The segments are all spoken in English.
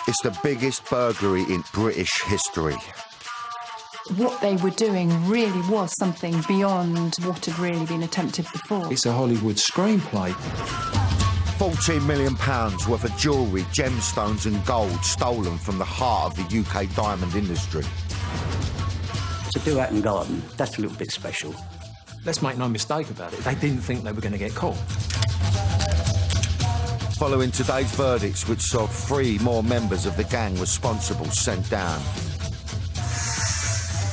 It's the biggest burglary in British history. What they were doing really was something beyond what had really been attempted before. It's a Hollywood screenplay. £14 million worth of jewellery, gemstones and gold stolen from the heart of the UK diamond industry. To do Hatton Garden, that's a little bit special. Let's make no mistake about it, they didn't think they were going to get caught. Following today's verdicts, which saw 3 more members of the gang responsible sent down.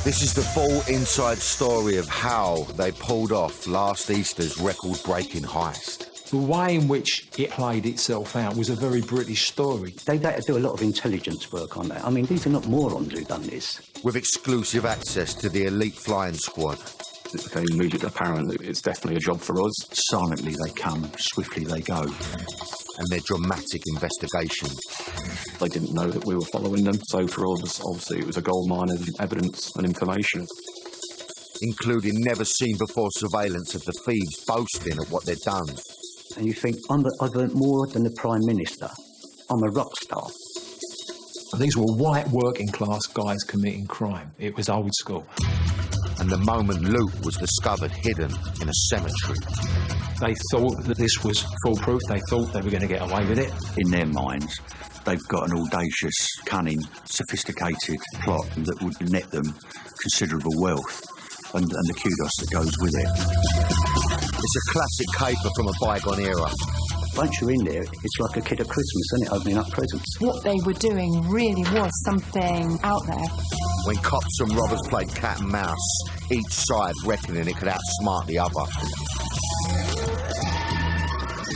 This is the full inside story of how they pulled off last Easter's record-breaking heist. The way in which it played itself out was a very British story. They've had to do a lot of intelligence work on that. I mean, these are not morons who've done this. With exclusive access to the elite flying squad. It became immediately apparent that it's definitely a job for us. Silently they come, swiftly they go. And their dramatic investigation. They didn't know that we were following them, so for us, obviously, it was a goldmine of evidence and information. Including never-seen-before surveillance of the thieves boasting of what they'd done. And you think, I've earned more than the Prime Minister. I'm a rock star. These were white working-class guys committing crime. It was old school. And the moment loot was discovered hidden in a cemetery. They thought that this was foolproof. They thought they were going to get away with it. In their minds, they've got an audacious, cunning, sophisticated plot that would net them considerable wealth and the kudos that goes with it. It's a classic caper from a bygone era. Once you're in there, it's like a kid at Christmas, isn't it, opening up presents? What they were doing really was something out there. When cops and robbers played cat and mouse, each side reckoning it could outsmart the other.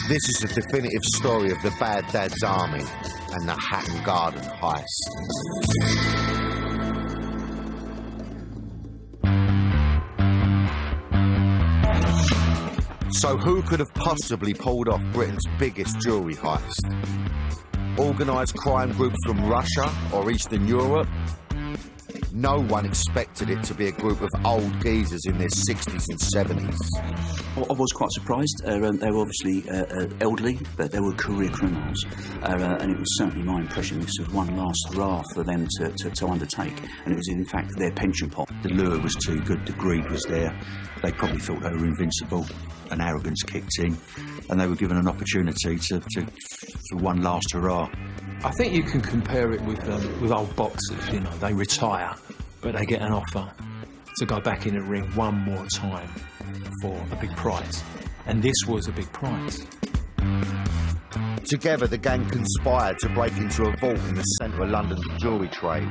This is the definitive story of the Bad Dad's Army and the Hatton Garden heist. So who could have possibly pulled off Britain's biggest jewellery heist? Organised crime groups from Russia or Eastern Europe? No one expected it to be a group of old geezers in their 60s and 70s. I was quite surprised. They were obviously elderly, but they were career criminals. And it was certainly my impression this was one last hurrah for them to undertake. And it was, in fact, their pension pot. The lure was too good, the greed was there. They probably thought they were invincible, and arrogance kicked in, and they were given an opportunity for one last hurrah. I think you can compare it with old boxers, you know. They retire, but they get an offer to go back in the ring one more time for a big prize. And this was a big prize. Together, the gang conspired to break into a vault in the centre of London's jewellery trade.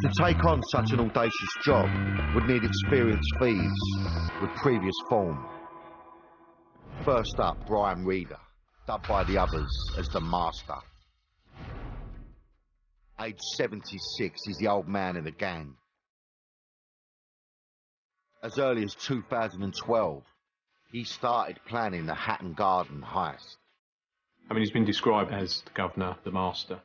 To take on such an audacious job would need experienced thieves with previous form. First up, Brian Reader, dubbed by the others as the Master. Aged 76, he's the old man in the gang. As early as 2012, he started planning the Hatton Garden heist. I mean, he's been described as the governor, the master,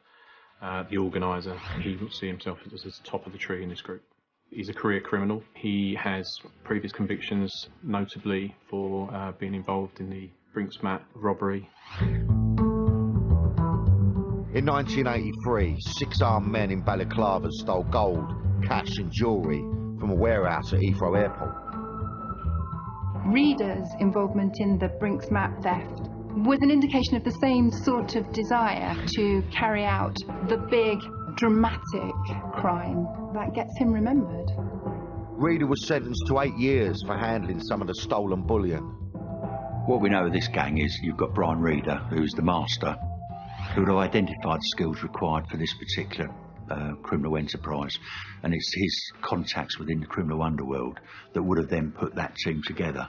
the organiser. He would see himself as the top of the tree in this group. He's a career criminal. He has previous convictions, notably for being involved in the Brinksmat robbery. In 1983, 6 armed men in balaclavas stole gold, cash and jewellery from a warehouse at Heathrow Airport. Reader's involvement in the Brinksmat theft was an indication of the same sort of desire to carry out the big, dramatic crime that gets him remembered. Reader was sentenced to 8 years for handling some of the stolen bullion. What we know of this gang is you've got Brian Reader, who's the master, who would have identified the skills required for this particular criminal enterprise, and it's his contacts within the criminal underworld that would have then put that team together.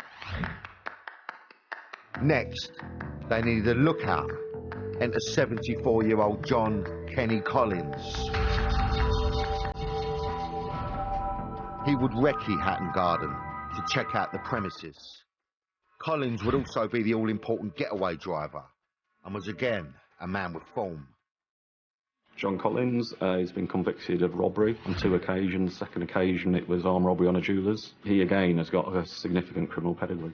Next, they needed a lookout. Enter 74-year-old John Kenny Collins. He would recce Hatton Garden to check out the premises. Collins would also be the all-important getaway driver and was again a man with form. John Collins has been convicted of robbery on 2 occasions. Second occasion it was armed robbery on a jeweller's. He again has got a significant criminal pedigree.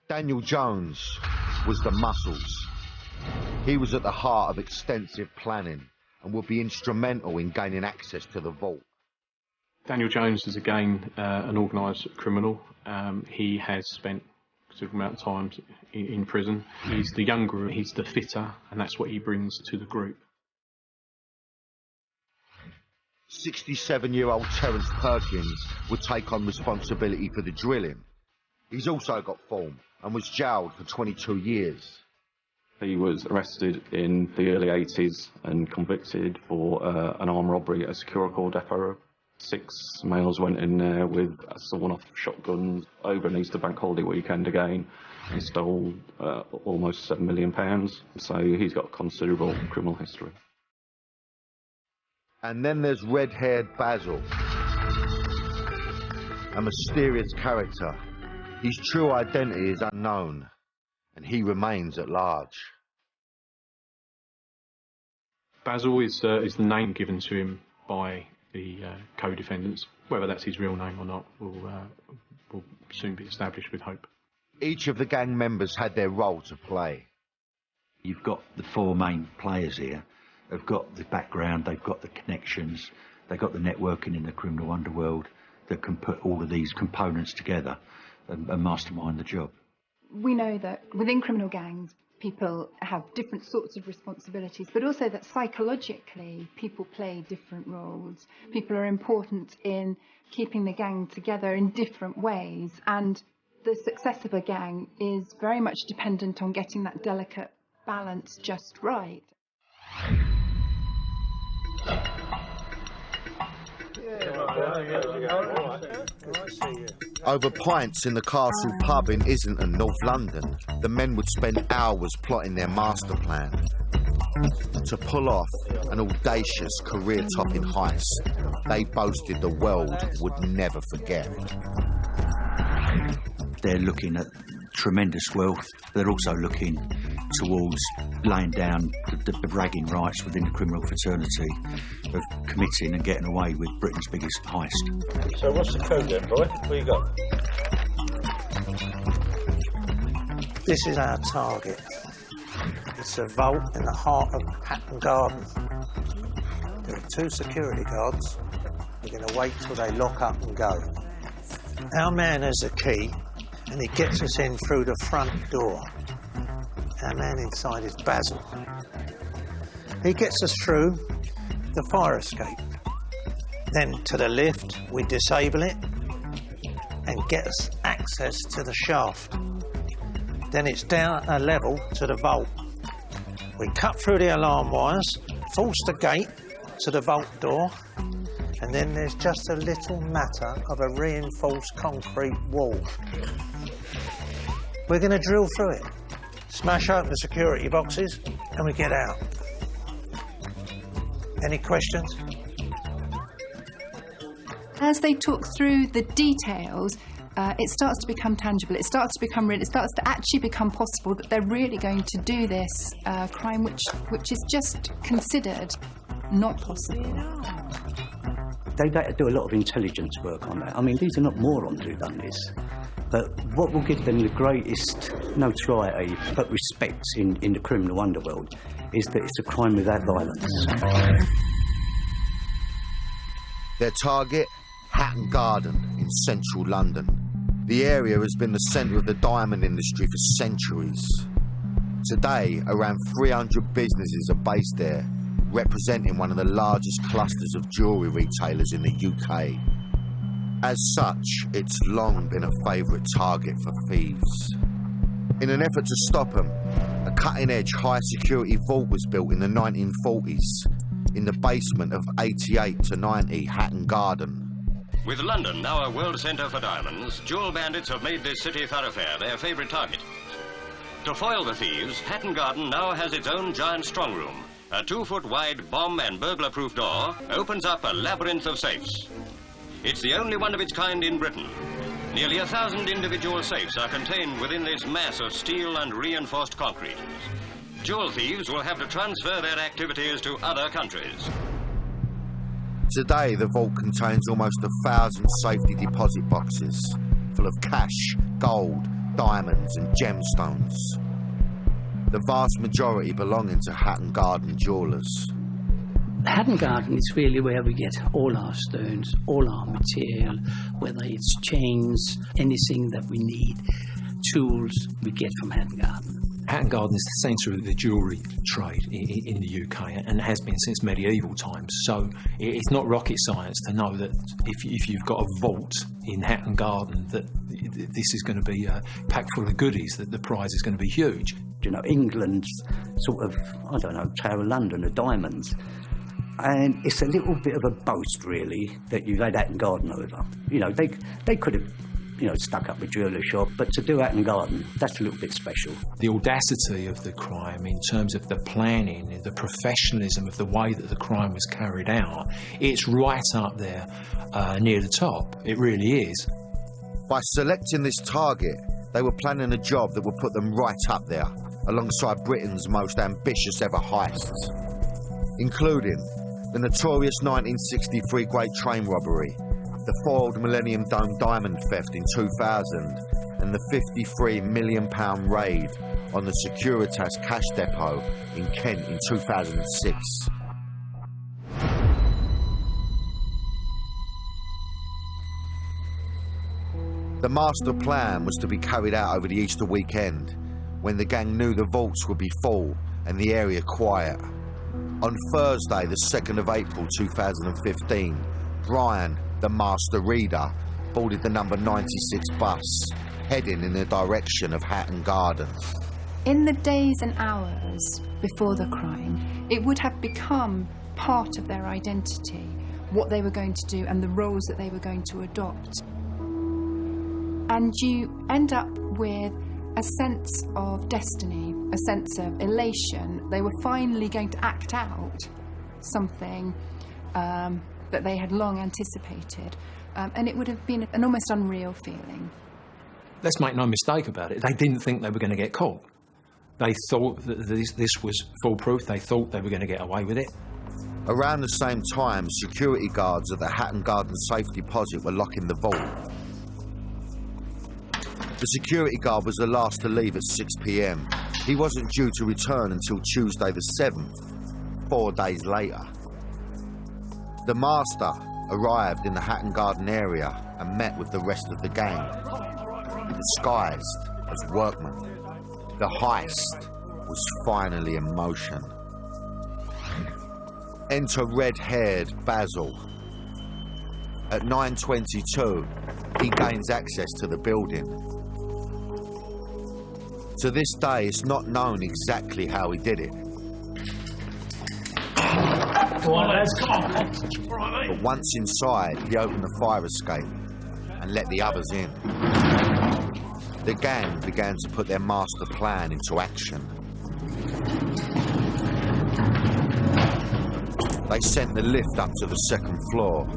Daniel Jones was the muscles. He was at the heart of extensive planning and would be instrumental in gaining access to the vault. Daniel Jones is again an organised criminal. He has spent a considerable amount of time in prison. He's the younger, he's the fitter, and that's what he brings to the group. 67-year-old Terence Perkins would take on responsibility for the drilling. He's also got form and was jailed for 22 years. He was arrested in the early 80s and convicted for an armed robbery at a Securicor depot. 6 males went in there with sawn-off shotguns over an Easter bank holiday weekend again and stole almost £7 million. So he's got considerable criminal history. And then there's red-haired Basil, a mysterious character. His true identity is unknown, and he remains at large. Basil is the name given to him by the co-defendants. Whether that's his real name or not will soon be established with hope. Each of the gang members had their role to play. You've got the 4 main players here. They've got the background, they've got the connections, they've got the networking in the criminal underworld that can put all of these components together and mastermind the job. We know that within criminal gangs, people have different sorts of responsibilities, but also that psychologically people play different roles. People are important in keeping the gang together in different ways, and the success of a gang is very much dependent on getting that delicate balance just right. Over pints in the Castle pub in Islington, North London, the men would spend hours plotting their master plan to pull off an audacious career-topping heist they boasted the world would never forget. They're looking at tremendous wealth. They're also looking towards laying down the bragging rights within the criminal fraternity of committing and getting away with Britain's biggest heist. So what's the code then, boy? What you got? This is our target. It's a vault in the heart of Hatton Garden. There are 2 security guards. We're going to wait till they lock up and go. Our man has a key, and he gets us in through the front door. Our man inside is Basil. He gets us through the fire escape. Then to the lift, we disable it and get us access to the shaft. Then it's down a level to the vault. We cut through the alarm wires, force the gate to the vault door, and then there's just a little matter of a reinforced concrete wall. We're going to drill through it, smash open the security boxes, and we get out. Any questions? As they talk through the details, it starts to become tangible. It starts to become real. It starts to actually become possible that they're really going to do this crime, which is just considered not possible. They've had to do a lot of intelligence work on that. I mean, these are not morons who've done this. But what will give them the greatest notoriety but respect in the criminal underworld is that it's a crime without violence. Their target, Hatton Garden in central London. The area has been the centre of the diamond industry for centuries. Today, around 300 businesses are based there, representing one of the largest clusters of jewellery retailers in the UK. As such, it's long been a favourite target for thieves. In an effort to stop them, a cutting-edge high-security vault was built in the 1940s in the basement of 88 to 90 Hatton Garden. With London now a world centre for diamonds, jewel bandits have made this city thoroughfare their favourite target. To foil the thieves, Hatton Garden now has its own giant strong room. A 2-foot-wide bomb and burglar-proof door opens up a labyrinth of safes. It's the only one of its kind in Britain. Nearly 1,000 individual safes are contained within this mass of steel and reinforced concrete. Jewel thieves will have to transfer their activities to other countries. Today, the vault contains almost 1,000 safety deposit boxes full of cash, gold, diamonds and gemstones. the vast majority belonging to Hatton Garden jewellers. Hatton Garden is really where we get all our stones, all our material, whether it's chains, anything that we need, tools, we get from Hatton Garden. Hatton Garden is the centre of the jewellery trade in the UK and has been since medieval times. So it's not rocket science to know that if you've got a vault in Hatton Garden, that this is going to be packed full of goodies, that the prize is going to be huge. You know, England's sort of, I don't know, Tower of London of diamonds. And it's a little bit of a boast, really, that you've had Hatton Garden over. You know, they could have, you know, stuck up a jeweller shop, but to do Hatton Garden, that's a little bit special. The audacity of the crime in terms of the planning, the professionalism of the way that the crime was carried out, it's right up there near the top. It really is. By selecting this target, they were planning a job that would put them right up there, alongside Britain's most ambitious ever heists, including the notorious 1963 Great Train Robbery, the foiled Millennium Dome diamond theft in 2000, and the £53 million raid on the Securitas cash depot in Kent in 2006. The master plan was to be carried out over the Easter weekend, when the gang knew the vaults would be full and the area quiet. On Thursday, the 2nd of April 2015, Brian, the master reader, boarded the number 96 bus, heading in the direction of Hatton Garden. In the days and hours before the crime, it would have become part of their identity, what they were going to do and the roles that they were going to adopt. And you end up with a sense of destiny, a sense of elation. They were finally going to act out something that they had long anticipated, and it would have been an almost unreal feeling. Let's make no mistake about it. They didn't think they were going to get caught. They thought that this was foolproof. They thought they were going to get away with it. Around the same time, security guards at the Hatton Garden safe deposit were locking the vault. The security guard was the last to leave at 6 p.m. He wasn't due to return until Tuesday the 7th, 4 days later. The master arrived in the Hatton Garden area and met with the rest of the gang, disguised as workmen. The heist was finally in motion. Enter red-haired Basil. At 9:22, he gains access to the building. To this day, it's not known exactly how he did it. Come on, lads, come on. But once inside, he opened the fire escape and let the others in. The gang began to put their master plan into action. They sent the lift up to the 2nd floor,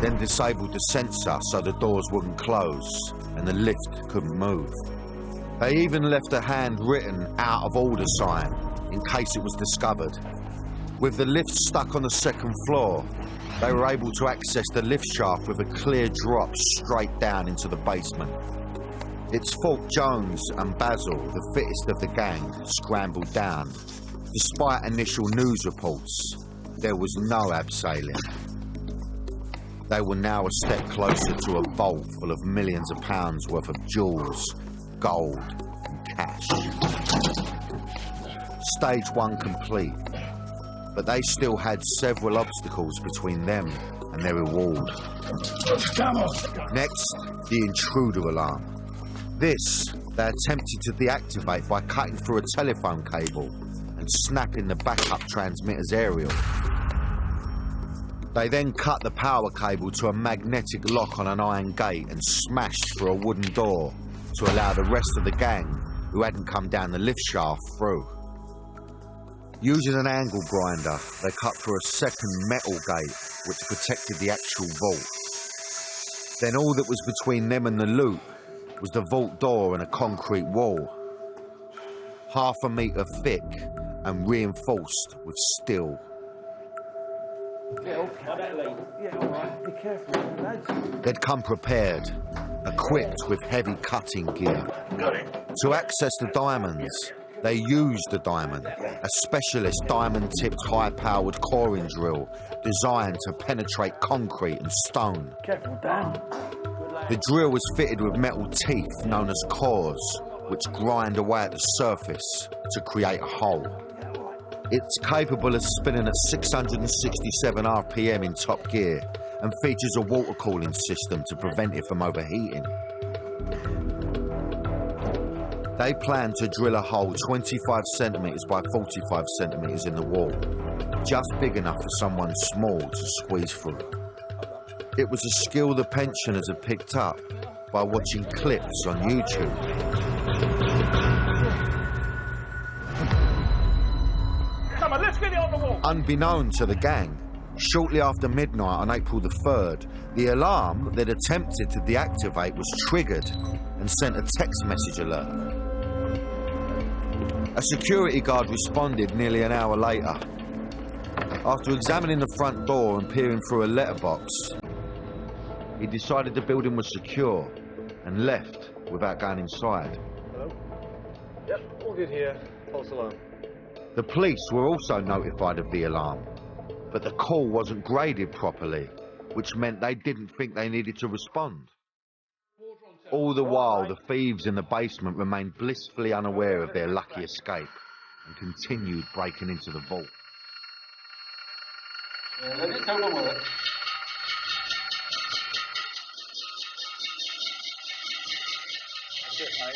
then disabled the sensor so the doors wouldn't close and the lift couldn't move. They even left a handwritten out of order sign in case it was discovered. With the lift stuck on the 2nd floor, they were able to access the lift shaft with a clear drop straight down into the basement. It's Falk Jones and Basil, the fittest of the gang, scrambled down. Despite initial news reports, there was no abseiling. They were now a step closer to a vault full of millions of pounds worth of jewels, gold and cash. Stage 1 complete, but they still had several obstacles between them and their reward. Next, the intruder alarm. This they attempted to deactivate by cutting through a telephone cable and snapping the backup transmitter's aerial. They then cut the power cable to a magnetic lock on an iron gate and smashed through a wooden door to allow the rest of the gang, who hadn't come down the lift shaft, through. Using an angle grinder, they cut through a second metal gate which protected the actual vault. Then all that was between them and the loot was the vault door and a concrete wall, 1/2 metre thick and reinforced with steel. Be careful, lads. They'd come prepared, equipped with heavy cutting gear. To access the diamonds, They used the diamond, a specialist diamond-tipped high-powered coring drill designed to penetrate concrete and stone. Careful, Dan. The drill was fitted with metal teeth known as cores, which grind away at the surface to create a hole. It's capable of spinning at 667 RPM in top gear and features a water cooling system to prevent it from overheating. They plan to drill a hole 25 centimetres by 45 centimetres in the wall, just big enough for someone small to squeeze through. It was a skill the pensioners had picked up by watching clips on YouTube. Come on, let's get it on the wall. Unbeknown to the gang, shortly after midnight on April the 3rd, the alarm they'd attempted to deactivate was triggered and sent a text message alert. A security guard responded nearly an hour later. After examining the front door and peering through a letterbox, he decided the building was secure and left without going inside. Hello? Yep, all good here. False alarm. The police were also notified of the alarm, but the call wasn't graded properly, which meant they didn't think they needed to respond. All the while, the thieves in the basement remained blissfully unaware of their lucky escape and continued breaking into the vault. Let it come to work. That's it, mate.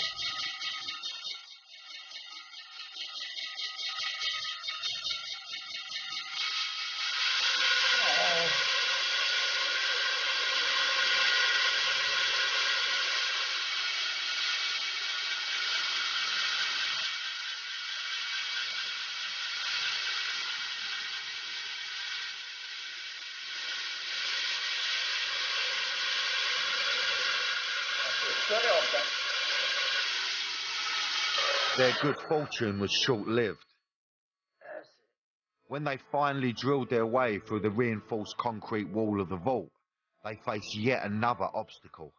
Their good fortune was short-lived. When they finally drilled their way through the reinforced concrete wall of the vault, they faced yet another obstacle.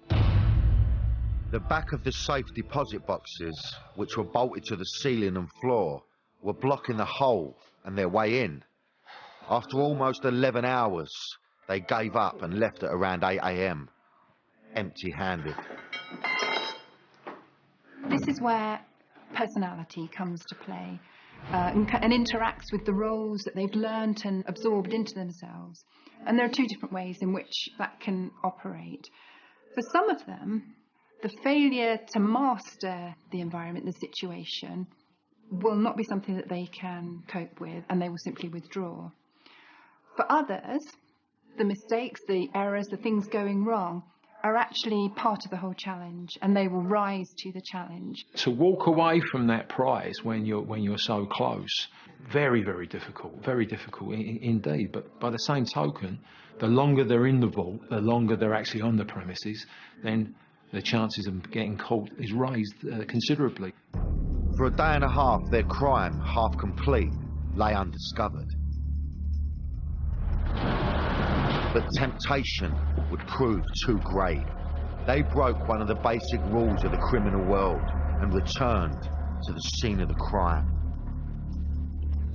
The back of the safe deposit boxes, which were bolted to the ceiling and floor, were blocking the hole and their way in. After almost 11 hours, they gave up and left at around 8 AM, empty-handed. This is where personality comes to play and interacts with the roles that they've learnt and absorbed into themselves. And there are two different ways in which that can operate. For some of them, the failure to master the environment, the situation, will not be something that they can cope with, and they will simply withdraw. For others, the mistakes, the errors, the things going wrong are actually part of the whole challenge, and they will rise to the challenge. To walk away from that prize when you're so close, very, very difficult indeed. But by the same token, the longer they're in the vault, the longer they're actually on the premises, then the chances of getting caught is raised considerably. For a day and a half, their crime, half complete, lay undiscovered. But temptation would prove too great. They broke one of the basic rules of the criminal world and returned to the scene of the crime.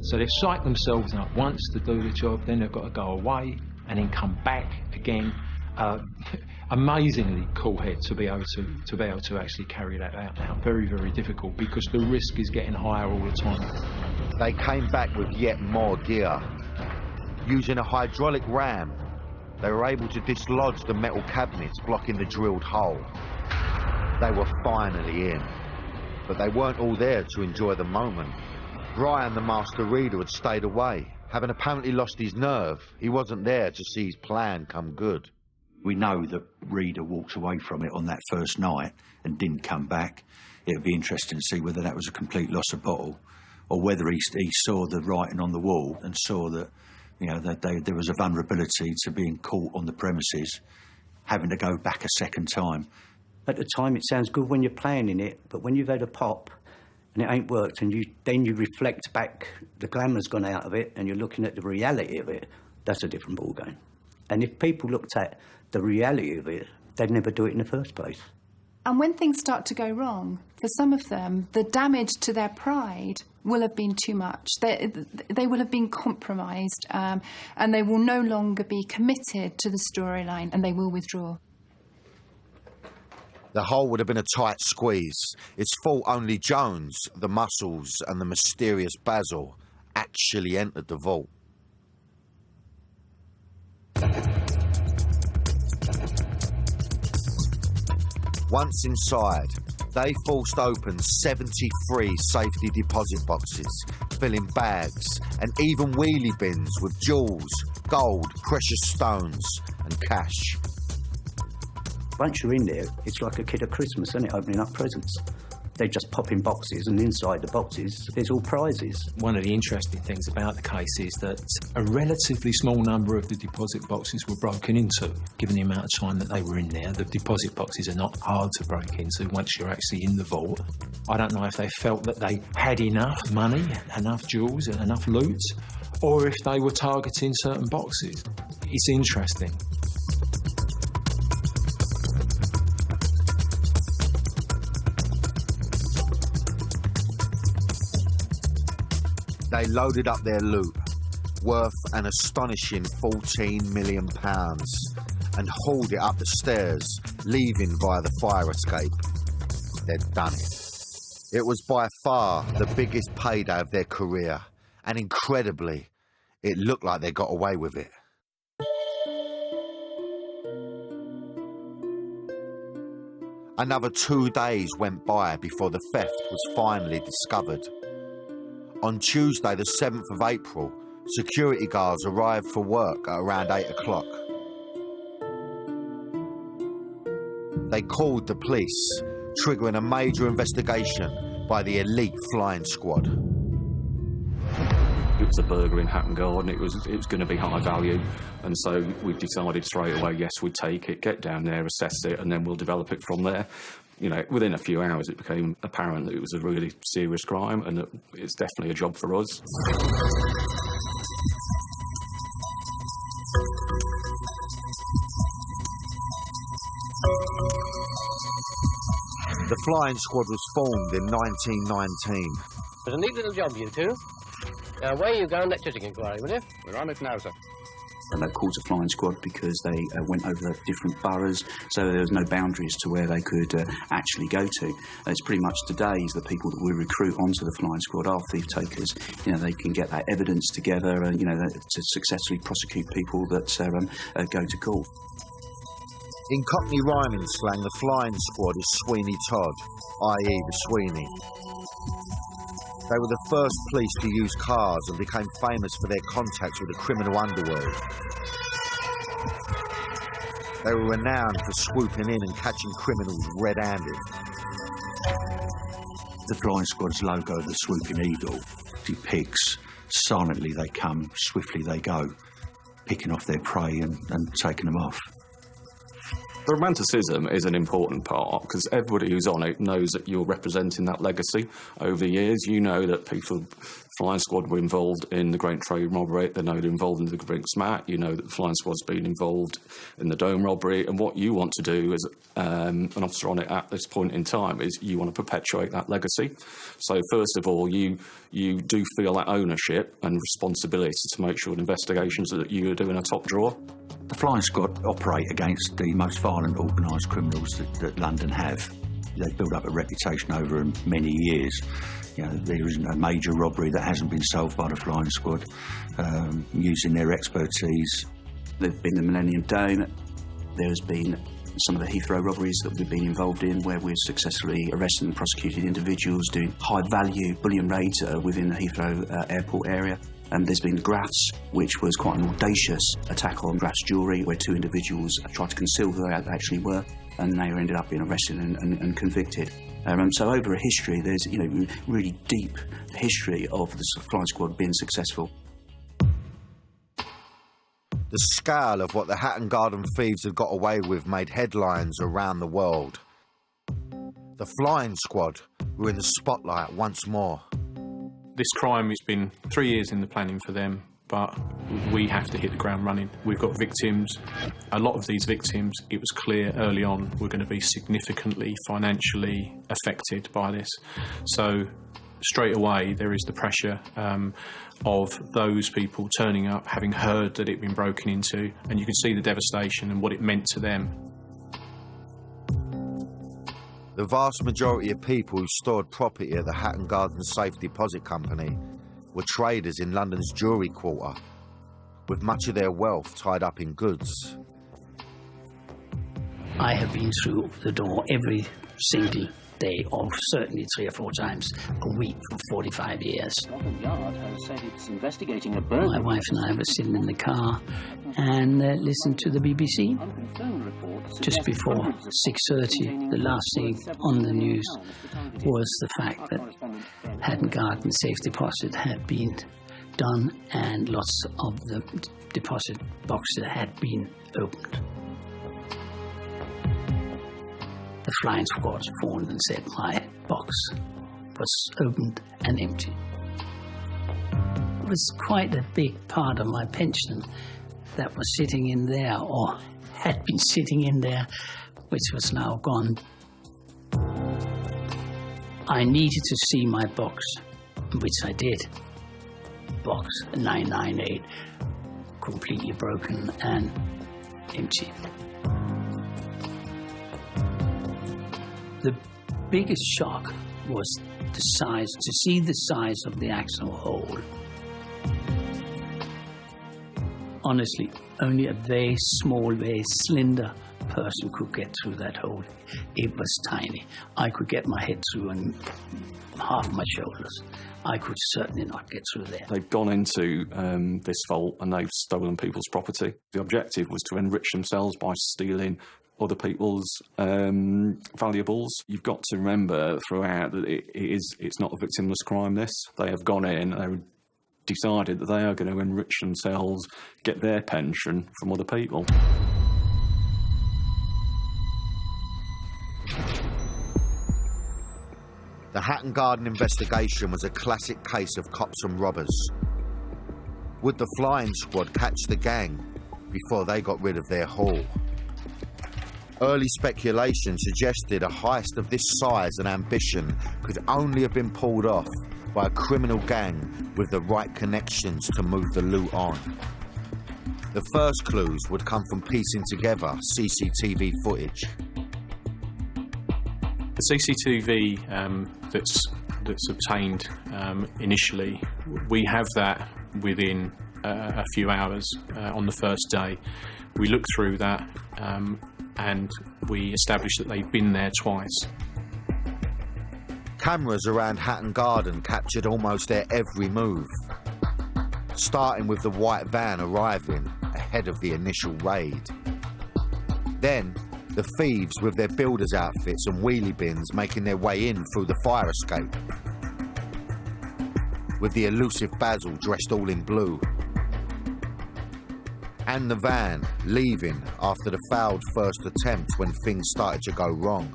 So they've psyched themselves up once to do the job, then they've got to go away and then come back again. Amazingly cool head to be able to actually carry that out now. Very, very difficult because the risk is getting higher all the time. They came back with yet more gear. Using a hydraulic ram, they were able to dislodge the metal cabinets blocking the drilled hole. They were finally in, but they weren't all there to enjoy the moment. Brian, the master reader, had stayed away. Having apparently lost his nerve, he wasn't there to see his plan come good. We know that Reader walked away from it on that first night and didn't come back. It would be interesting to see whether that was a complete loss of bottle or whether he saw the writing on the wall and saw that, you know, that there was a vulnerability to being caught on the premises, having to go back a second time. At the time, it sounds good when you're planning it, but when you've had a pop and it ain't worked and then you reflect back, the glamour's gone out of it and you're looking at the reality of it, that's a different ballgame. And if people looked at the reality of it, they'd never do it in the first place. And when things start to go wrong, for some of them, the damage to their pride will have been too much. They will have been compromised, and they will no longer be committed to the storyline, and they will withdraw. The hole would have been a tight squeeze. It's thought only Jones, the Muscles and the mysterious Basil actually entered the vault. Once inside, they forced open 73 safety deposit boxes, filling bags and even wheelie bins with jewels, gold, precious stones and cash. Once you're in there, it's like a kid at Christmas, isn't it, opening up presents. They just pop in boxes, and inside the boxes, there's all prizes. One of the interesting things about the case is that a relatively small number of the deposit boxes were broken into, given the amount of time that they were in there. The deposit boxes are not hard to break into once you're actually in the vault. I don't know if they felt that they had enough money, enough jewels, and enough loot, or if they were targeting certain boxes. It's interesting. They loaded up their loot, worth an astonishing £14 million, and hauled it up the stairs, leaving via the fire escape. They'd done it. It was by far the biggest payday of their career, and incredibly, it looked like they got away with it. Another 2 days went by before the theft was finally discovered. On Tuesday, the 7th of April, security guards arrived for work at around 8 o'clock. They called the police, triggering a major investigation by the elite flying squad. It was a burger in Hatton Garden. It was going to be high value, and so we decided straight away, yes, we'd take it, get down there, assess it, and then we'll develop it from there. You know, within a few hours, it became apparent that it was a really serious crime, and that it's definitely a job for us. The flying squad was formed in 1919. It's a neat little job, you two. Now, where are you going that chising inquiry, will you? We're on it now, sir. And they called a flying squad because they went over the different boroughs, so there was no boundaries to where they could actually go to. It's pretty much today's the people that we recruit onto the flying squad are thief takers. You know, they can get that evidence together and, you know, to successfully prosecute people that go to court. In Cockney rhyming slang, the flying squad is Sweeney Todd, i.e. the Sweeney. They were the first police to use cars and became famous for their contacts with the criminal underworld. They were renowned for swooping in and catching criminals red-handed. The flying squad's logo, the swooping eagle, depicts silently they come, swiftly they go, picking off their prey and taking them off. The romanticism is an important part because everybody who's on it knows that you're representing that legacy. Over the years, you know that people, Flying Squad were involved in the Great Train robbery, they know they're involved in the Brinks Mat, you know that the Flying Squad's been involved in the Dome robbery, and what you want to do as an officer on it at this point in time is you want to perpetuate that legacy. So first of all, you do feel that ownership and responsibility to make sure the investigations that you are doing are top drawer. The flying squad operate against the most violent organised criminals that London have. They've built up a reputation over many years. You know, there isn't a major robbery that hasn't been solved by the flying squad, using their expertise. There've been the Millennium Dome. There's been some of the Heathrow robberies that we've been involved in, where we've successfully arrested and prosecuted individuals doing high-value bullion raids within the Heathrow airport area. There's been Graff's, which was quite an audacious attack on Graff's jewellery, where two individuals tried to conceal who they actually were, and they ended up being arrested and convicted. So over a history, there's really deep history of the flying squad being successful. The scale of what the Hatton Garden thieves had got away with made headlines around the world. The flying squad were in the spotlight once more. This crime has been 3 years in the planning for them. but we have to hit the ground running. We've got victims. A lot of these victims, it was clear early on, were going to be significantly financially affected by this. So straight away there is the pressure of those people turning up, having heard that it had been broken into, and you can see the devastation and what it meant to them. The vast majority of people who stored property at the Hatton Garden Safe Deposit Company were traders in London's jewellery quarter, with much of their wealth tied up in goods. I have been through the door every single day, or certainly 3 or 4 times a week for 45 years. Scotland Yard has said it's investigating a burglary. My wife and I were sitting in the car and listened to the BBC. Just before 6:30, the last thing on the news was the fact that Hatton Garden Safe Deposit had been done and lots of the deposit boxes had been opened. The flying squad phoned and said my box was opened and empty. It was quite a big part of my pension that was sitting in there, or had been sitting in there, which was now gone. I needed to see my box, which I did. Box 998, completely broken and empty. The biggest shock was the size, to see the size of the actual hole. Honestly, only a very small, very slender person could get through that hole. It was tiny. I could get my head through and half my shoulders. I could certainly not get through there. They've gone into this vault and they've stolen people's property. The objective was to enrich themselves by stealing other people's valuables. You've got to remember throughout that it's not a victimless crime, this. They have gone in and they decided that they are going to enrich themselves, get their pension from other people. The Hatton Garden investigation was a classic case of cops and robbers. Would the flying squad catch the gang before they got rid of their haul? Early speculation suggested a heist of this size and ambition could only have been pulled off by a criminal gang with the right connections to move the loot on. The first clues would come from piecing together CCTV footage. The CCTV that's obtained initially, we have that within a few hours on the first day. We looked through that and we established that they've been there twice. Cameras around Hatton Garden captured almost their every move, starting with the white van arriving ahead of the initial raid. Then, the thieves with their builders' outfits and wheelie bins making their way in through the fire escape, with the elusive Basil dressed all in blue, and the van leaving after the failed first attempt when things started to go wrong.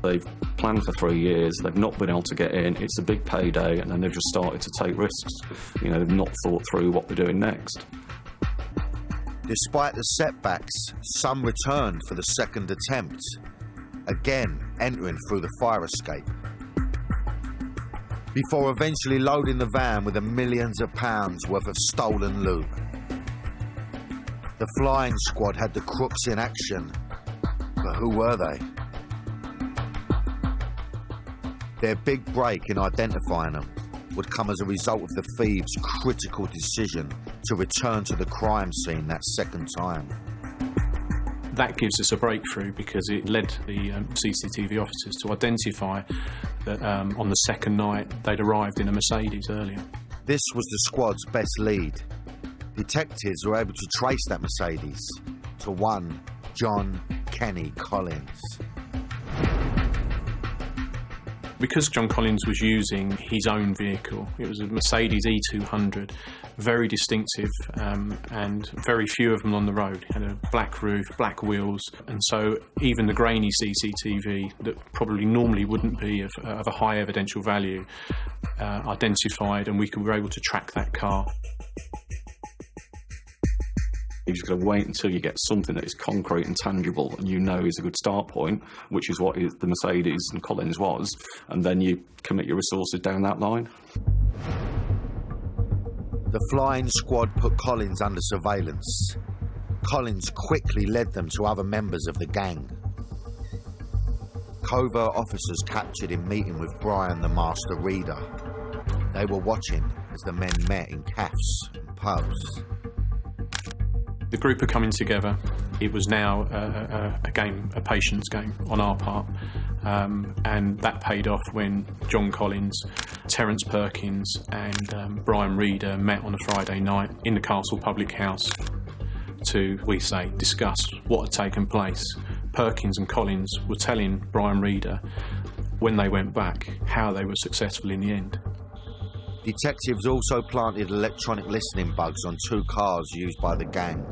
They've planned for 3 years, they've not been able to get in, it's a big payday, and then they've just started to take risks. You know, they've not thought through what they're doing next. Despite the setbacks, some returned for the second attempt, again entering through the fire escape, before eventually loading the van with the millions of pounds worth of stolen loot. The flying squad had the crooks in action, but who were they? Their big break in identifying them would come as a result of the thieves' critical decision to return to the crime scene that second time. That gives us a breakthrough because it led the CCTV officers to identify that on the second night they'd arrived in a Mercedes earlier. This was the squad's best lead. Detectives were able to trace that Mercedes to one John Kenny Collins. Because John Collins was using his own vehicle, it was a Mercedes E200, very distinctive, and very few of them on the road. It had a black roof, black wheels, and so even the grainy CCTV that probably normally wouldn't be of a high evidential value identified, and we were able to track that car. You've just got to wait until you get something that is concrete and tangible and you know is a good start point, which is what the Mercedes and Collins was, and then you commit your resources down that line. The flying squad put Collins under surveillance. Collins quickly led them to other members of the gang. Covert officers captured him meeting with Brian the Master Reader. They were watching as the men met in cafes and pubs. The group are coming together. It was now a game, a patience game on our part, and that paid off when John Collins, Terence Perkins and Brian Reader met on a Friday night in the Castle Public House to, we say, discuss what had taken place. Perkins and Collins were telling Brian Reader, when they went back, how they were successful in the end. Detectives also planted electronic listening bugs on 2 cars used by the gang,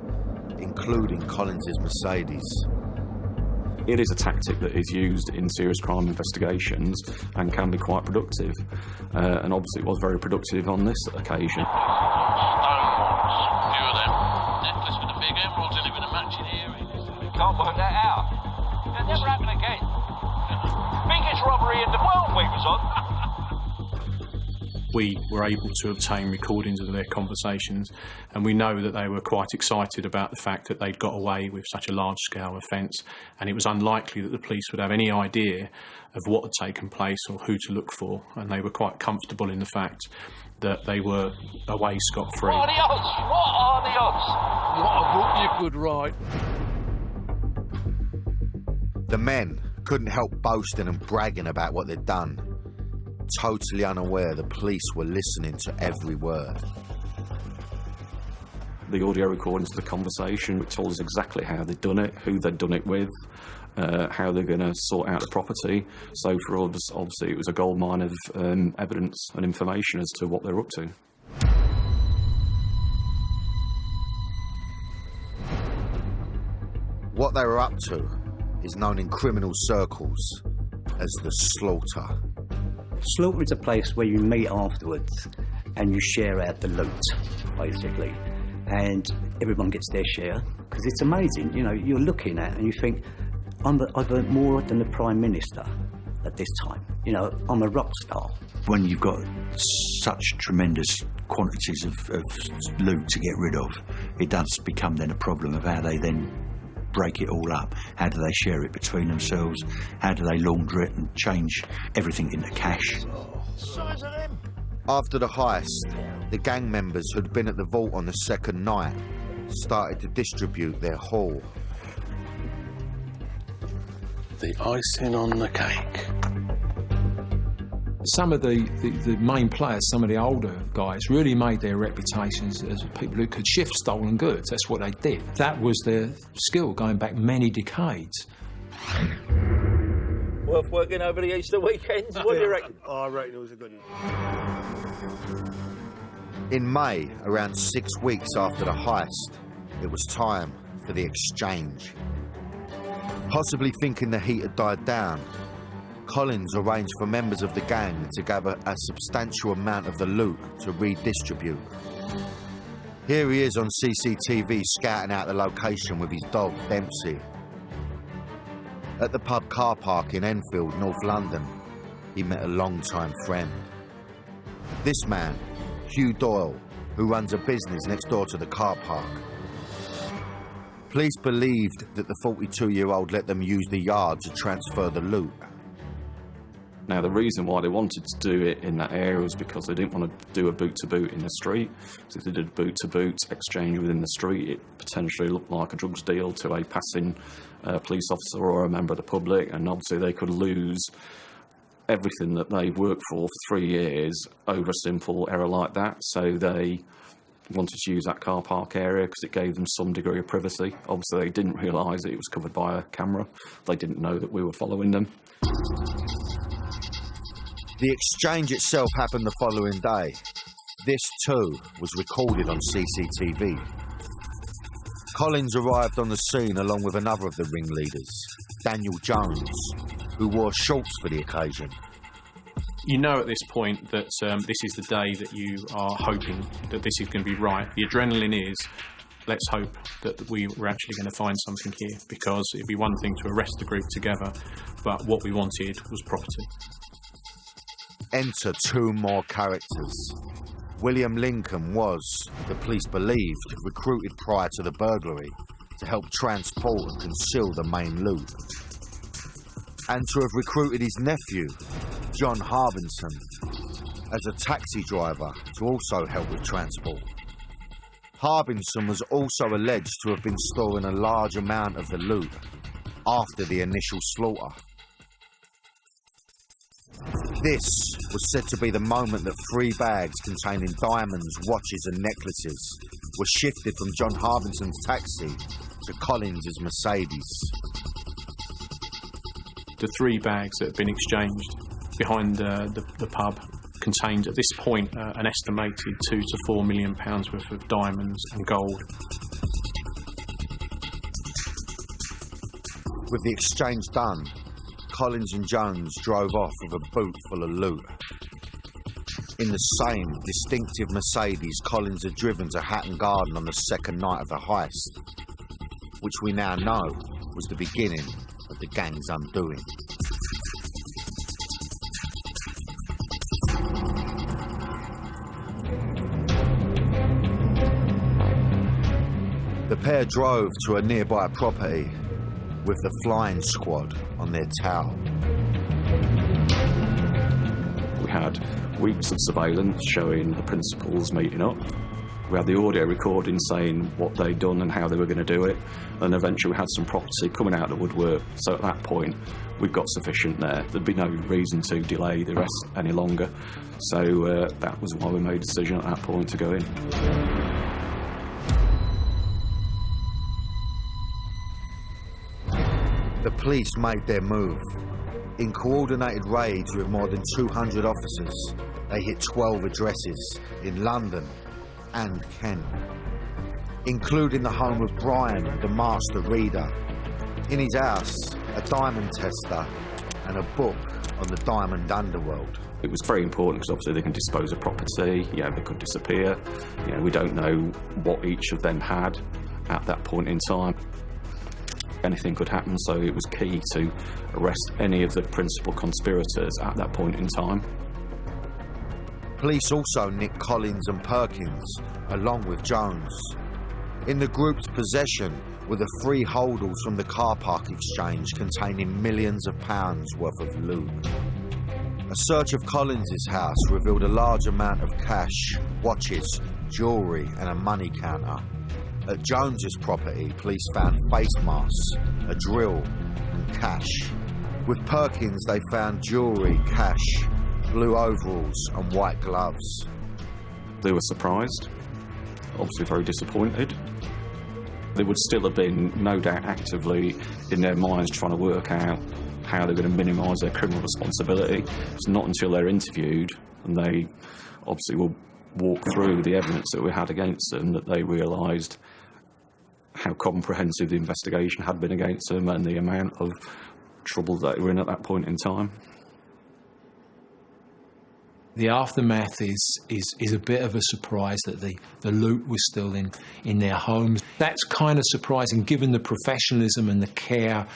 including Collins's Mercedes. It is a tactic that is used in serious crime investigations and can be quite productive. And obviously it was very productive on this occasion. Few of them. Necklace with a big emerald in it with a matching earring. Can't work that out. It'll never happen again. Biggest robbery in the world we was on. We were able to obtain recordings of their conversations, and we know that they were quite excited about the fact that they'd got away with such a large-scale offence, and it was unlikely that the police would have any idea of what had taken place or who to look for, and they were quite comfortable in the fact that they were away scot-free. What are the odds? What are the odds? What a book you could write. The men couldn't help boasting and bragging about what they'd done, totally unaware the police were listening to every word. The audio recordings of the conversation told us exactly how they'd done it, who they'd done it with, how they're going to sort out the property. So for us, obviously, it was a goldmine of evidence and information as to what they're up to. What they were up to is known in criminal circles as the slaughter. Slaughter is a place where you meet afterwards and you share out the loot, basically. And everyone gets their share, because it's amazing. You know, you're looking at and you think, I've earned more than the Prime Minister at this time. You know, I'm a rock star. When you've got such tremendous quantities of loot to get rid of, it does become then a problem of how they then break it all up. How do they share it between themselves? How do they launder it and change everything into cash? After the heist, the gang members who'd been at the vault on the second night started to distribute their haul. The icing on the cake. Some of the main players, some of the older guys, really made their reputations as people who could shift stolen goods. That's what they did. That was their skill going back many decades. Worth working over the Easter weekends? What do you reckon? I reckon it was a good one. In May, around 6 weeks after the heist, it was time for the exchange. Possibly thinking the heat had died down, Collins arranged for members of the gang to gather a substantial amount of the loot to redistribute. Here he is on CCTV scouting out the location with his dog, Dempsey. At the pub car park in Enfield, North London, he met a long-time friend. This man, Hugh Doyle, who runs a business next door to the car park. Police believed that the 42-year-old let them use the yard to transfer the loot. Now, the reason why they wanted to do it in that area was because they didn't want to do a boot-to-boot in the street. So if they did a boot-to-boot exchange within the street, it potentially looked like a drugs deal to a passing police officer or a member of the public, and obviously they could lose everything that they've worked for 3 years over a simple error like that. So they wanted to use that car park area because it gave them some degree of privacy. Obviously, they didn't realise that it was covered by a camera. They didn't know that we were following them. The exchange itself happened the following day. This too was recorded on CCTV. Collins arrived on the scene along with another of the ringleaders, Daniel Jones, who wore shorts for the occasion. You know at this point that this is the day that you are hoping that this is going to be right. The adrenaline is, let's hope that we're actually going to find something here, because it'd be one thing to arrest the group together, but what we wanted was property. Enter two more characters. William Lincoln was, the police believed, recruited prior to the burglary to help transport and conceal the main loot. And to have recruited his nephew, John Harbinson, as a taxi driver to also help with transport. Harbinson was also alleged to have been storing a large amount of the loot after the initial slaughter. This was said to be the moment that 3 bags containing diamonds, watches and necklaces were shifted from John Harbinson's taxi to Collins's Mercedes. The 3 bags that had been exchanged behind the pub contained at this point an estimated £2 to £4 million worth of diamonds and gold. With the exchange done, Collins and Jones drove off with a boot full of loot. In the same distinctive Mercedes Collins had driven to Hatton Garden on the second night of the heist, which we now know was the beginning of the gang's undoing. The pair drove to a nearby property with the flying squad on their tail. We had weeks of surveillance showing the principals meeting up. We had the audio recording saying what they'd done and how they were going to do it, and eventually we had some property coming out of the woodwork. So at that point, we've got sufficient there. There'd be no reason to delay the rest any longer. So that was why we made a decision at that point to go in. The police made their move. In coordinated raids with more than 200 officers, they hit 12 addresses in London and Kent, including the home of Brian, the master reader. In his house, a diamond tester and a book on the diamond underworld. It was very important because obviously they can dispose of property, they could disappear. We don't know what each of them had at that point in time. Anything could happen, so it was key to arrest any of the principal conspirators at that point in time. Police also nicked Collins and Perkins, along with Jones. In the group's possession were the 3 holdalls from the car park exchange containing millions of pounds worth of loot. A search of Collins's house revealed a large amount of cash, watches, jewellery and a money counter. At Jones's property, police found face masks, a drill and cash. With Perkins, they found jewellery, cash, blue overalls and white gloves. They were surprised, obviously very disappointed. They would still have been, no doubt, actively in their minds trying to work out how they're going to minimise their criminal responsibility. It's not until they're interviewed and they obviously will walk through the evidence that we had against them that they realised how comprehensive the investigation had been against them and the amount of trouble that they were in at that point in time. The aftermath is a bit of a surprise that the loot was still in their homes. That's kind of surprising given the professionalism and the care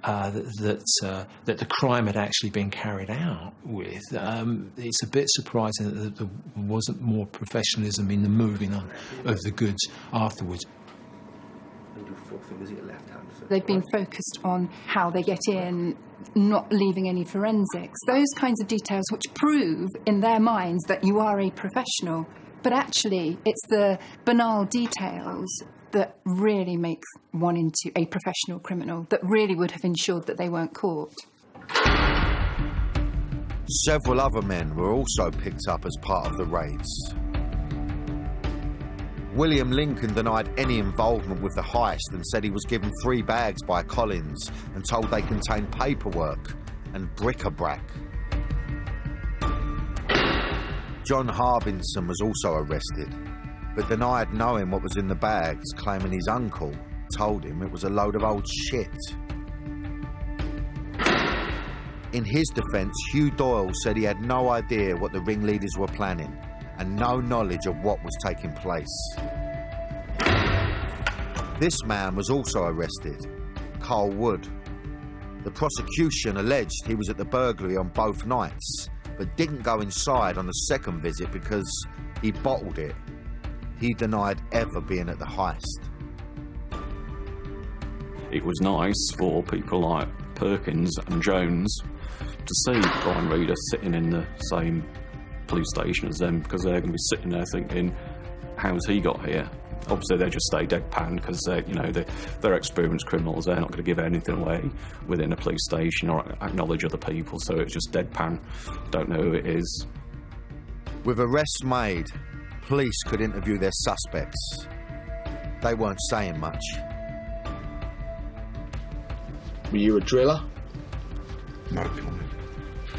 that the crime had actually been carried out with. It's a bit surprising that there wasn't more professionalism in the moving on of the goods afterwards. They've been focused on how they get in, not leaving any forensics. Those kinds of details which prove in their minds that you are a professional. But actually, it's the banal details that really makes one into a professional criminal, that really would have ensured that they weren't caught. Several other men were also picked up as part of the raids. William Lincoln denied any involvement with the heist and said he was given 3 bags by Collins and told they contained paperwork and bric-a-brac. John Harbinson was also arrested, but denied knowing what was in the bags, claiming his uncle told him it was a load of old shit. In his defence, Hugh Doyle said he had no idea what the ringleaders were planning and no knowledge of what was taking place. This man was also arrested, Carl Wood. The prosecution alleged he was at the burglary on both nights, but didn't go inside on the second visit because he bottled it. He denied ever being at the heist. It was nice for people like Perkins and Jones to see Brian Reader sitting in the same police station as them, because they're going to be sitting there thinking, how's he got here? Obviously they just stay deadpan because they're experienced criminals. They're not going to give anything away within a police station or acknowledge other people, so it's just deadpan. Don't know who it is. With arrests made, police could interview their suspects. They weren't saying much. Were you a driller? No comment.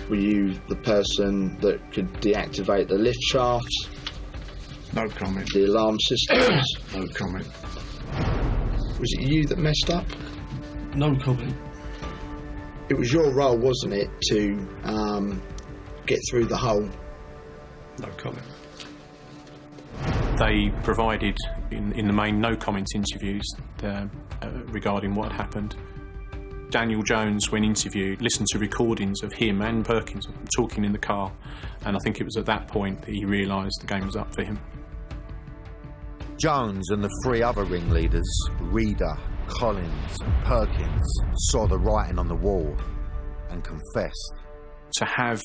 Were you the person that could deactivate the lift shafts? No comment. The alarm systems? No comment. Was it you that messed up? No comment. It was your role, wasn't it, to get through the hole? No comment. They provided, in the main, no comment interviews regarding what had happened. Daniel Jones, when interviewed, listened to recordings of him and Perkins talking in the car, and I think it was at that point that he realised the game was up for him. Jones and the three other ringleaders, Reader, Collins and Perkins, saw the writing on the wall and confessed. To have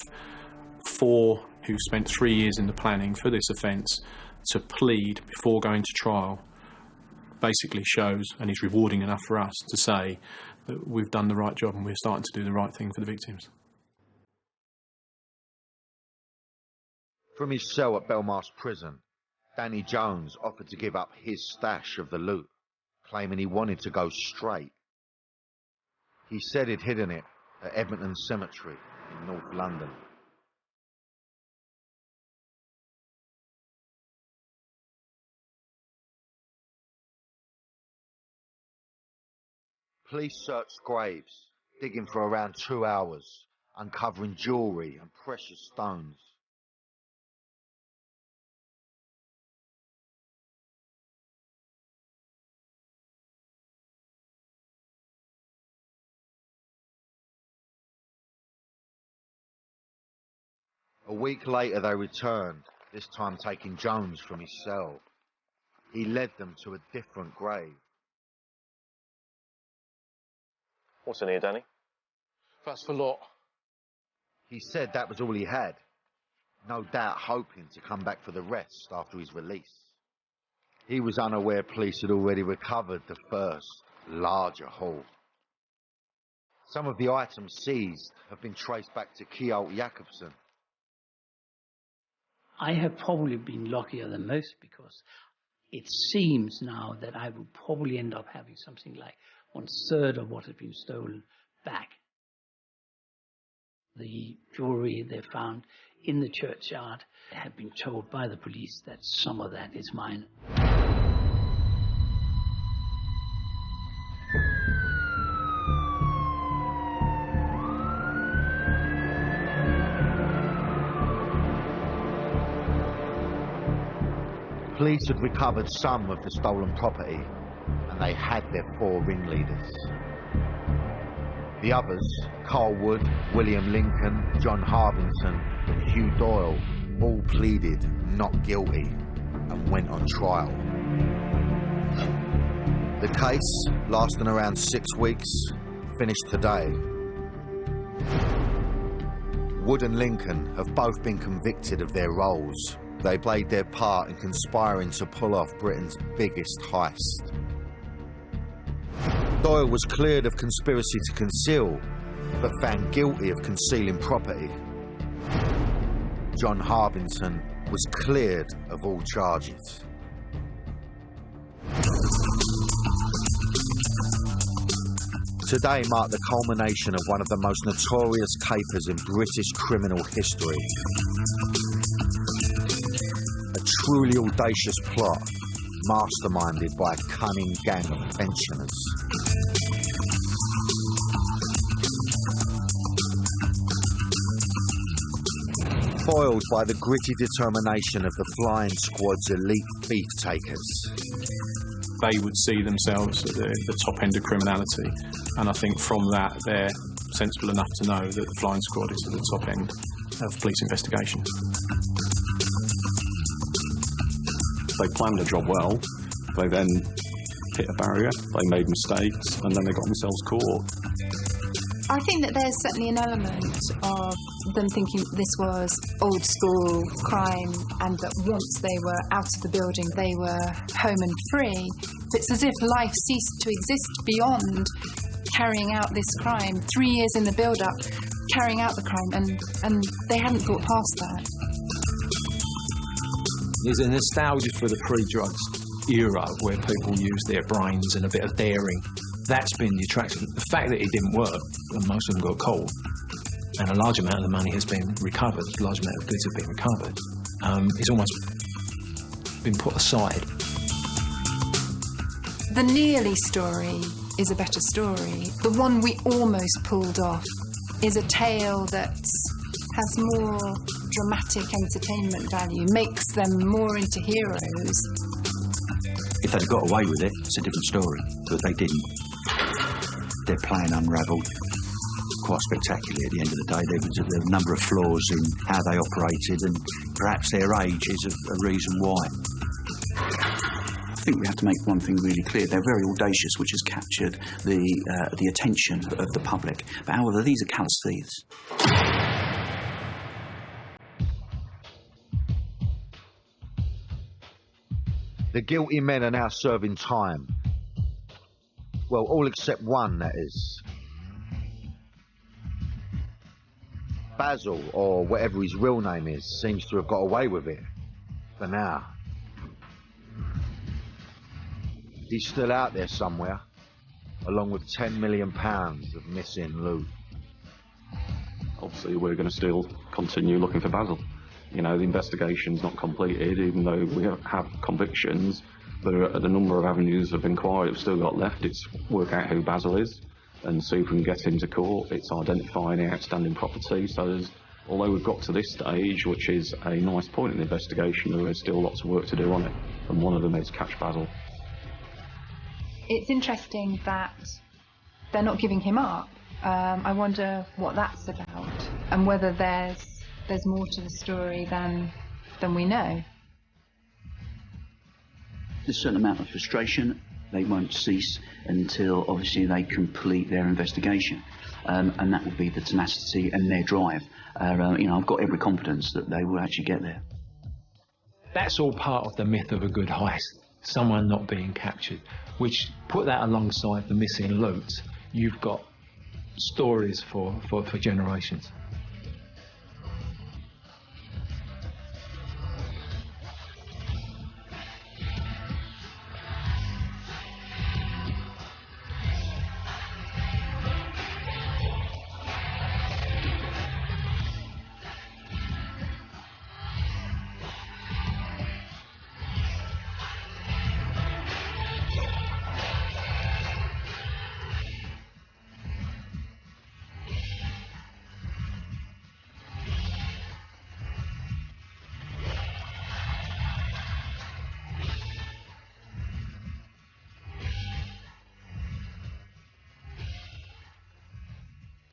four who spent 3 years in the planning for this offence to plead before going to trial basically shows, and is rewarding enough for us to say that we've done the right job and we're starting to do the right thing for the victims. From his cell at Belmarsh Prison, Danny Jones offered to give up his stash of the loot, claiming he wanted to go straight. He said he'd hidden it at Edmonton Cemetery in North London. Police searched graves, digging for around 2 hours, uncovering jewellery and precious stones. A week later they returned, this time taking Jones from his cell. He led them to a different grave. What's in here, Danny? That's the lot. He said that was all he had, no doubt hoping to come back for the rest after his release. He was unaware police had already recovered the first, larger haul. Some of the items seized have been traced back to Kjeld Jacobsen. I have probably been luckier than most, because it seems now that I will probably end up having something like 1/3 of what has been stolen back. The jewellery they found in the churchyard had been told by the police that some of that is mine. Police had recovered some of the stolen property, and they had their 4 ringleaders. The others, Carl Wood, William Lincoln, John Harbinson and Hugh Doyle, all pleaded not guilty and went on trial. The case, lasting around 6 weeks, finished today. Wood and Lincoln have both been convicted of their roles. They played their part in conspiring to pull off Britain's biggest heist. Doyle was cleared of conspiracy to conceal, but found guilty of concealing property. John Harbinson was cleared of all charges. Today marked the culmination of one of the most notorious capers in British criminal history. truly audacious plot, masterminded by a cunning gang of pensioners. Foiled by the gritty determination of the flying squad's elite thief takers. They would see themselves at the top end of criminality, and I think from that they're sensible enough to know that the flying squad is at the top end of police investigation. They planned the job well, they then hit a barrier, they made mistakes, and then they got themselves caught. I think that there's certainly an element of them thinking this was old school crime and that once they were out of the building they were home and free. It's as if life ceased to exist beyond carrying out this crime. 3 years in the build-up, carrying out the crime, and they hadn't thought past that. There's a nostalgia for the pre-drugs era where people use their brains and a bit of daring. That's been the attraction. The fact that it didn't work, and most of them got caught, and a large amount of the money has been recovered, a large amount of goods have been recovered, it's almost been put aside. The Nearly story is a better story. The one we almost pulled off is a tale that has more dramatic entertainment value, makes them more into heroes. If they'd got away with it, it's a different story, but they didn't. Their plan unravelled quite spectacularly at the end of the day. There were a number of flaws in how they operated, and perhaps their age is a reason why. I think we have to make one thing really clear. They're very audacious, which has captured the attention of the public. But however, these are callous thieves. The guilty men are now serving time. Well, all except one, that is. Basil, or whatever his real name is, seems to have got away with it. For now. He's still out there somewhere, along with £10 million of missing loot. Obviously, we're going to still continue looking for Basil. You know, the investigation's not completed, even though we have convictions. There are a number of avenues of inquiry we've still got left. It's work out who Basil is and see if we can get him to court. It's identifying the outstanding property. So although we've got to this stage, which is a nice point in the investigation, there is still lots of work to do on it. And one of them is catch Basil. It's interesting that they're not giving him up. I wonder what that's about and whether there's more to the story than we know. There's a certain amount of frustration. They won't cease until obviously they complete their investigation, and that will be the tenacity and their drive. I've got every confidence that they will actually get there. That's all part of the myth of a good heist. Someone not being captured, which put that alongside the missing loot, you've got stories for generations.